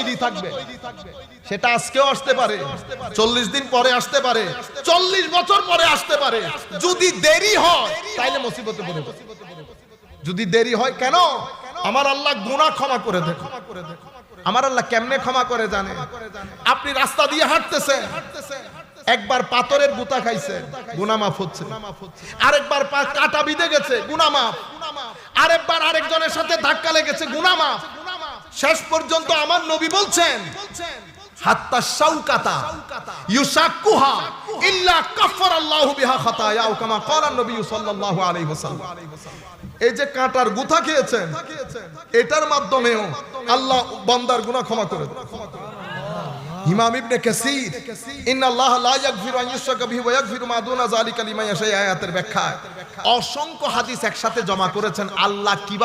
তৈরি থাকবে। সেটা আজকেও আসতে পারে, 40 দিন পরে আসতে পারে, 40 বছর পরে আসতে পারে। যদি দেরি হয় তাইলে মুসিবতে পড়ে যাবে। যদি দেরি হয়, কেন? আমার আল্লাহ গুনাহ ক্ষমা করে দেন। আমার আল্লাহ কেমনে ক্ষমা করে জানেন? আপনি রাস্তা দিয়ে হাঁটতেছেন, একবার পাথরের গুতা খাইছে, গুনাহ মাফ হচ্ছে। আরেকবার পা কাটা বিঁধে গেছে, গুনাহ মাফ। আরেকবার আরেকজনের সাথে ধাক্কা লেগেছে, গুনাহ মাফ। শেষ পর্যন্ত আমার নবী বলছেন, হাত্তা শাউকাতা ইউশাক্কুহা ইল্লা কাফফারাল্লাহু বিহা খাতায়াহু কামা ক্বালা নবী সাল্লাল্লাহু আলাইহি ওয়াসাল্লাম। এই যে কাঁটার গুতা খেয়েছেন, এটার মাধ্যমেও আল্লাহ বান্দার গুনাহ ক্ষমা করে দেন। ইমাম ইবনে কাসির ইন্নাল্লাহা লা ইয়াগফিরু আন ইউশরাকা বিহি ওয়া ইয়াগফিরু মা দুনা যালিকা লিমান ইয়াশা আয়াতের ব্যাখ্যায় অসংখ্য হাদিস একসাথে জমা করেছেন। আল্লাহ কিভাবে